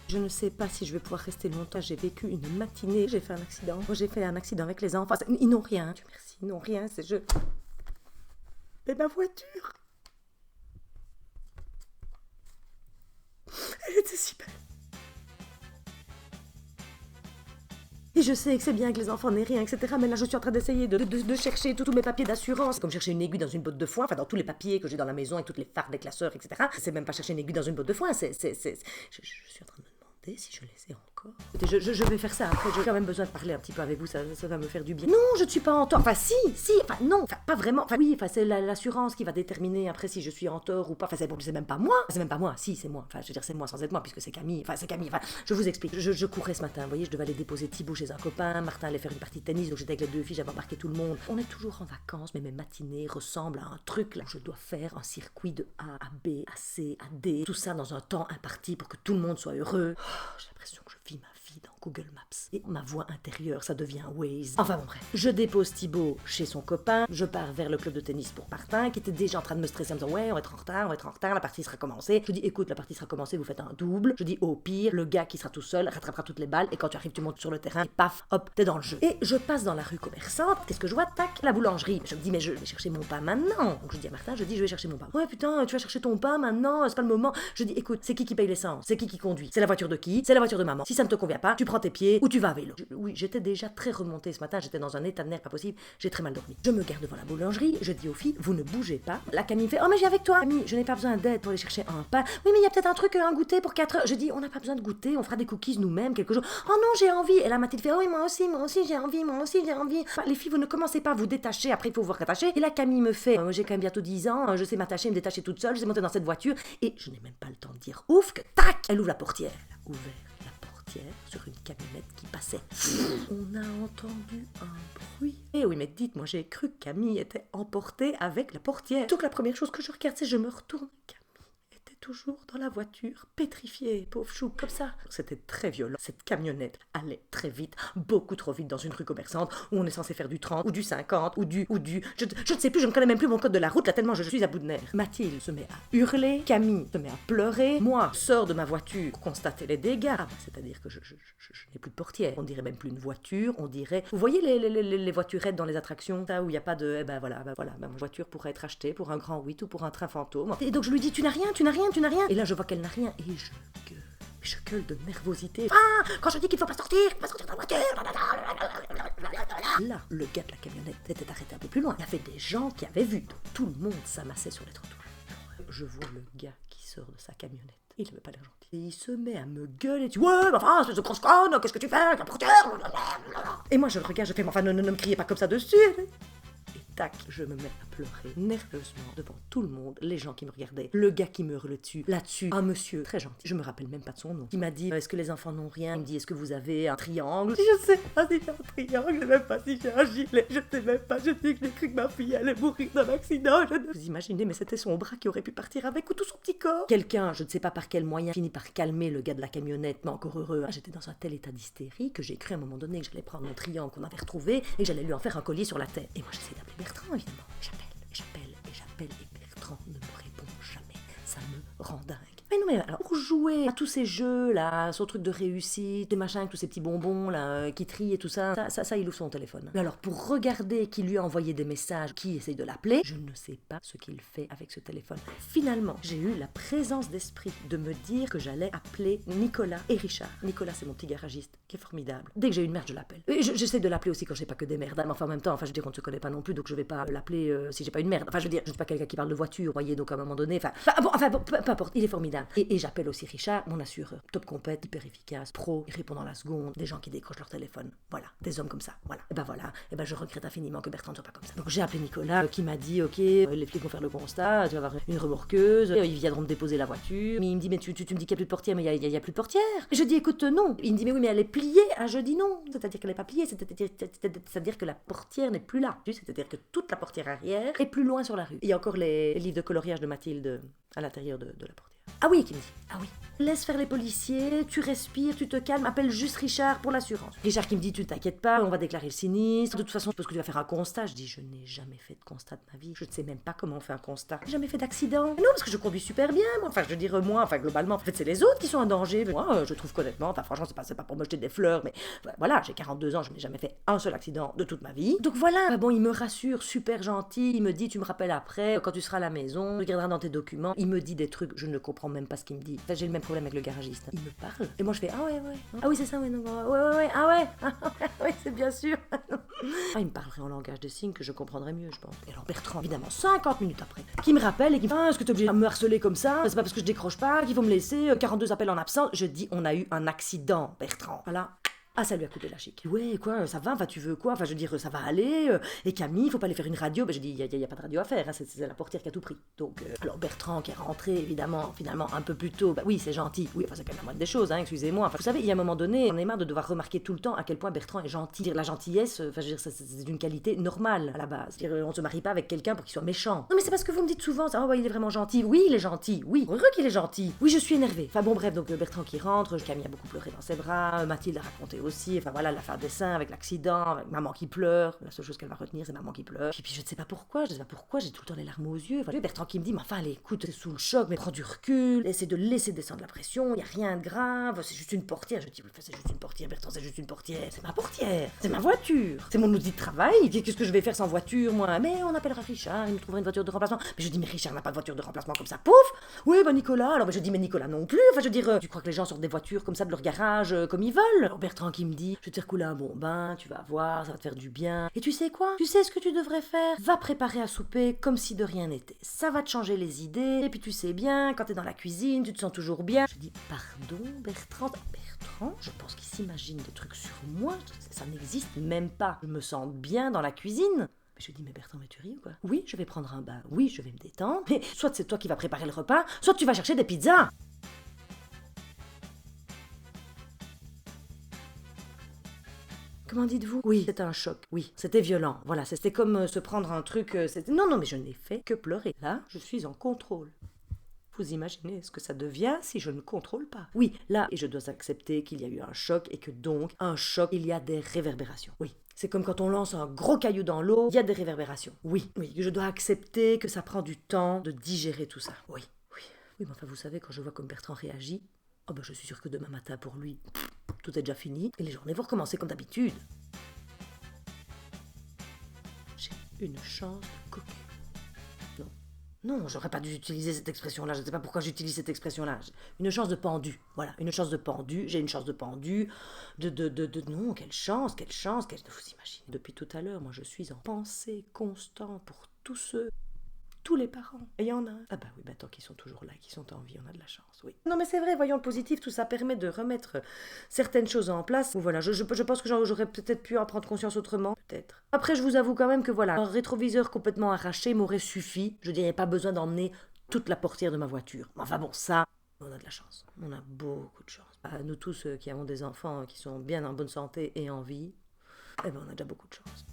Je ne sais pas si je vais pouvoir rester longtemps. J'ai vécu une matinée, j'ai fait un accident. J'ai fait un accident avec les enfants. Ils n'ont rien. Dieu merci, ils n'ont rien. C'est je. Mais ma voiture. Elle était si belle. Et je sais que c'est bien que les enfants n'aient rien, etc. Mais là, je suis en train d'essayer de chercher tous mes papiers d'assurance. C'est comme chercher une aiguille dans une botte de foin. Enfin, dans tous les papiers que j'ai dans la maison, avec toutes les fardes des classeurs, etc. C'est même pas chercher une aiguille dans une botte de foin. Je suis en train de me demander si je les ai encore. Écoutez, je vais faire ça après. J'ai quand même besoin de parler un petit peu avec vous. Ça va me faire du bien. Non, je ne suis pas en tort. Enfin, si. Enfin, non. Enfin, pas vraiment. Enfin, oui, enfin, c'est l'assurance qui va déterminer après si je suis en tort ou pas. Enfin, c'est même pas moi. C'est même pas moi. Si, c'est moi. Enfin, je veux dire, c'est moi sans être moi, puisque c'est Camille. Enfin, c'est Camille. Enfin, je vous explique. Je courais ce matin. Vous voyez, je devais aller déposer Thibaut chez un copain. Martin allait faire une partie de tennis, donc j'étais avec les deux filles. J'avais embarqué tout le monde. On est toujours en vacances, mais mes matinées ressemblent à un truc là où je dois faire un circuit de A à B, à C, à D. Tout ça dans un temps imparti pour que tout le monde soit heureux. J'ai l'impression que je vis ma vie dans Google Maps. Et ma voix intérieure, ça devient Waze. Enfin bon, bref. Je dépose Thibaut chez son copain. Je pars vers le club de tennis pour Martin, qui était déjà en train de me stresser en me disant ouais, on va être en retard, la partie sera commencée. Je dis écoute, la partie sera commencée, vous faites un double. Je dis au pire, le gars qui sera tout seul rattrapera toutes les balles et quand tu arrives, tu montes sur le terrain et paf, hop, t'es dans le jeu. Et je passe dans la rue commerçante. Qu'est-ce que je vois? Tac, la boulangerie. Je me dis mais je vais chercher mon pain maintenant. Donc je dis à Martin, je vais chercher mon pain. Ouais putain, tu vas chercher ton pain maintenant, c'est pas le moment. Je dis écoute, c'est qui paye l'essence? C'est qui conduit? C'est la voiture de qui? C'est la voiture de maman. Si ça ne te convient pas, tu prends tes pieds ou tu vas à vélo. Oui, j'étais déjà très remontée ce matin, j'étais dans un état de nerfs pas possible, j'ai très mal dormi. Je me garde devant la boulangerie, je dis aux filles, vous ne bougez pas. La Camille fait, oh mais j'ai avec toi. Camille, je n'ai pas besoin d'aide pour aller chercher un pain. Oui mais il y a peut-être un truc, un goûter pour 4 heures. Je dis, on n'a pas besoin de goûter, on fera des cookies nous-mêmes, quelque chose. Oh non, j'ai envie. Et là Mathilde fait, oh oui moi aussi j'ai envie. Enfin, les filles, vous ne commencez pas à vous détacher, après il faut vous rattacher. Et là Camille me fait, moi j'ai quand même bientôt 10 ans, je sais m'attacher, me détacher toute seule, je sais monter dans cette voiture. Et je n'ai même pas le temps de dire ouf que tac, elle ouvre la portière. Elle a ouvert sur une camionnette qui passait. On a entendu un bruit. Eh oui, mais dites-moi, j'ai cru que Camille était emportée avec la portière. Donc la première chose que je regarde, c'est je me retourne. Camille était toujours dans la voiture, pétrifiée, pauvre chou, comme ça. C'était très violent. Cette camionnette allait très vite, beaucoup trop vite dans une rue commerçante où on est censé faire du 30 ou du 50 ou du... Je ne sais plus, je ne connais même plus mon code de la route là tellement je suis à bout de nerfs. Mathilde se met à hurler, Camille se met à pleurer, moi sors de ma voiture pour constater les dégâts. Ah, c'est-à-dire que je n'ai plus de portière. On dirait même plus une voiture, on dirait... Vous voyez les voiturettes dans les attractions, ça, où il n'y a pas de... ma voiture pourrait être achetée pour un grand 8 ou pour un train fantôme. Et donc je lui dis, tu n'as rien. Et là je vois qu'elle n'a rien et je gueule de nervosité. Ah, quand je dis qu'il ne faut pas sortir de la voiture. Là, le gars de la camionnette était arrêté un peu plus loin. Il y avait des gens qui avaient vu. Donc, tout le monde s'amassait sur les trottoirs. Je vois le gars qui sort de sa camionnette. Il n'avait pas l'air gentil. Et il se met à me gueuler. Tu ouais, mais enfin, espèce de grosse conne, qu'est-ce que tu fais avec la portière? Et moi, je le regarde, je fais, mais enfin, ne me criez pas comme ça dessus. Et tac, je me mets à pleurer nerveusement devant tout le monde, les gens qui me regardaient, le gars qui me hurle dessus, là-dessus, un monsieur très gentil, je me rappelle même pas de son nom, qui m'a dit, est-ce que les enfants n'ont rien? Il me dit, est-ce que vous avez un triangle? Je sais pas si j'ai un triangle, je sais même pas si j'ai un gilet, je sais même pas, je dis que j'ai cru que ma fille allait mourir d'un accident. Vous imaginez, mais c'était son bras qui aurait pu partir avec ou tout son petit corps. Quelqu'un, je ne sais pas par quel moyen, finit par calmer le gars de la camionnette, mais encore heureux. J'étais dans un tel état d'hystérie que j'ai cru à un moment donné que j'allais prendre mon triangle qu'on avait retrouvé et que j'allais lui en faire un collier sur la tête. Et moi j'essaie d'appeler Bertrand, évidemment. J'appelle et Bertrand ne me répond jamais. Ça me rend dingue. Mais non, mais alors, pour jouer à tous ces jeux-là, son truc de réussite, des machins avec tous ces petits bonbons, là, qui trient et tout ça, il ouvre son téléphone. Mais alors, pour regarder qui lui a envoyé des messages, qui essaye de l'appeler, je ne sais pas ce qu'il fait avec ce téléphone. Finalement, j'ai eu la présence d'esprit de me dire que j'allais appeler Nicolas et Richard. Nicolas, c'est mon petit garagiste, qui est formidable. Dès que j'ai une merde, je l'appelle. Et j'essaie de l'appeler aussi quand j'ai pas que des merdes. Mais enfin, en même temps, je veux dire, on ne se connaît pas non plus, donc je vais pas l'appeler si j'ai pas une merde. Enfin, je veux dire, je suis pas quelqu'un qui parle de voiture, vous voyez, donc à un moment donné, peu importe, il est formidable. Et j'appelle aussi Richard, mon assureur. Top compète, hyper efficace, pro, il répond dans la seconde, des gens qui décrochent leur téléphone. Voilà, des hommes comme ça, voilà. Et je regrette infiniment que Bertrand ne soit pas comme ça. Donc j'ai appelé Nicolas qui m'a dit, ok, les flics vont faire le constat, tu vas avoir une remorqueuse, ils viendront me déposer la voiture. Mais il me dit, mais tu me dis qu'il n'y a plus de portière, mais il y a plus de portière. Je dis, écoute, non. Il me dit, mais oui, mais elle est pliée. Ah, je dis non. C'est-à-dire qu'elle n'est pas pliée, c'est-à-dire que la portière n'est plus là. C'est-à-dire que toute la portière arrière est plus loin sur la rue. Il y a encore les livres de coloriage de Mathilde à l'intérieur de la portière. Ah oui, qui me dit, ah oui. laisse faire les policiers, tu respires, tu te calmes, appelle juste Richard pour l'assurance. Richard qui me dit, tu t'inquiètes pas, on va déclarer le sinistre, de toute façon, je pense que tu vas faire un constat. Je dis, je n'ai jamais fait de constat de ma vie, je ne sais même pas comment on fait un constat. J'ai jamais fait d'accident. Non, parce que je conduis super bien, moi. Enfin, je veux dire, moi, globalement, en fait, c'est les autres qui sont en danger. Moi, je trouve qu'honnêtement, franchement, c'est pas pour me jeter des fleurs, mais voilà, j'ai 42 ans, je n'ai jamais fait un seul accident de toute ma vie. Donc voilà, bon, il me rassure, super gentil, il me dit, tu me rappelles après, quand tu seras à la maison, tu regarderas dans tes documents, il me dit des trucs, je ne comprends même pas ce qu'il me dit. J'ai le même problème avec le garagiste. Il me parle, et moi je fais, ah ouais, ah oui, c'est ça, ouais, non, ouais, ah ouais, ouais, c'est bien sûr. Il me parlerait en langage des signes que je comprendrais mieux, je pense. Et alors Bertrand, évidemment, 50 minutes après, qui me rappelle et qui me dit, est-ce que tu es obligé de me harceler comme ça? C'est pas parce que je décroche pas qu'il faut me laisser 42 appels en absence. Je dis, on a eu un accident, Bertrand. Voilà. Ah, ça lui a coupé la chic. Ouais, quoi, ça va, enfin, tu veux quoi? Enfin, je veux dire, ça va aller. Et Camille, faut pas aller faire une radio. Ben, je dis, il y a pas de radio à faire, hein, c'est la portière qui a tout pris. Donc, alors Bertrand qui est rentré, évidemment, finalement, un peu plus tôt. Bah oui, c'est gentil. Oui, enfin, c'est quand même la moindre des choses, hein, excusez-moi. Enfin, vous savez, il y a un moment donné, on est marre de devoir remarquer tout le temps à quel point Bertrand est gentil. Dire la gentillesse, enfin, je veux dire, c'est d'une qualité normale à la base. C'est-à-dire, on se marie pas avec quelqu'un pour qu'il soit méchant. Non, mais c'est parce que vous me dites souvent, ça, oh, ouais, il est vraiment gentil. Oui, il est gentil. Oui, heureux qu'il est gentil. Oui, je suis énervée. Enfin, bon, bref, donc Bertrand qui rentre, Camille a beaucoup pleuré dans ses bras, Mathilde a raconté aussi. Enfin, voilà, faire des seins avec l'accident, avec maman qui pleure. La seule chose qu'elle va retenir, c'est maman qui pleure. Puis je ne sais pas pourquoi, j'ai tout le temps les larmes aux yeux. Enfin, Bertrand qui me dit, mais enfin, allez, écoute, c'est sous le choc, mais prends du recul, essaie de laisser descendre la pression, il n'y a rien de grave, c'est juste une portière. Je dis, c'est juste une portière, Bertrand, c'est juste une portière. C'est ma portière, c'est ma voiture, c'est mon outil de travail. Qu'est-ce que je vais faire sans voiture, moi? Mais on appellera Richard, il me trouvera une voiture de remplacement. Mais je dis, mais Richard n'a pas de voiture de remplacement comme ça, pouf! Oui, bah Nicolas. Alors, je dis, mais Nicolas non plus. Enfin, je veux dire, tu crois que les gens sortent des voitures comme ça de leur garage, comme ils veulent? Alors, Bertrand qui me dit, je vais te faire couler un bon bain, tu vas voir, ça va te faire du bien. Et tu sais quoi? Tu sais ce que tu devrais faire? Va préparer à souper comme si de rien n'était. Ça va te changer les idées. Et puis tu sais bien, quand t'es dans la cuisine, tu te sens toujours bien. Je dis, pardon, Bertrand? Bertrand, je pense qu'il s'imagine des trucs sur moi. Ça n'existe même pas. Je me sens bien dans la cuisine. Je lui dis, mais Bertrand, mais tu ris ou quoi? Oui, je vais prendre un bain. Oui, je vais me détendre. Mais soit c'est toi qui vas préparer le repas, soit tu vas chercher des pizzas. Comment dites-vous? Oui, c'était un choc. Oui, c'était violent. Voilà, c'était comme se prendre un truc. Non, mais je n'ai fait que pleurer. Là, je suis en contrôle. Vous imaginez ce que ça devient si je ne contrôle pas? Oui, là, et je dois accepter qu'il y a eu un choc et que donc, un choc, il y a des réverbérations. Oui. C'est comme quand on lance un gros caillou dans l'eau, il y a des réverbérations. Oui, je dois accepter que ça prend du temps de digérer tout ça. Oui, mais enfin, vous savez, quand je vois comme Bertrand réagit, oh ben je suis sûre que demain matin, pour lui, tout est déjà fini et les journées vont recommencer comme d'habitude. J'ai une chance de cocu. Non, j'aurais pas dû utiliser cette expression-là. Je ne sais pas pourquoi j'utilise cette expression-là. Une chance de pendu. Voilà, une chance de pendu. J'ai une chance de pendu. Non, quelle chance. Vous imaginez. Depuis tout à l'heure, moi, je suis en pensée constante pour tous les parents. Et il y en a. Ah bah oui, tant qu'ils sont toujours là, qu'ils sont en vie, on a de la chance, oui. Non mais c'est vrai, voyons le positif, tout ça permet de remettre certaines choses en place. Voilà, je pense que j'aurais peut-être pu en prendre conscience autrement, peut-être. Après, je vous avoue quand même que voilà, un rétroviseur complètement arraché m'aurait suffi. Je dirais pas besoin d'emmener toute la portière de ma voiture. Enfin bon, ça, on a de la chance. On a beaucoup de chance. Nous tous qui avons des enfants qui sont bien en bonne santé et en vie, eh ben on a déjà beaucoup de chance.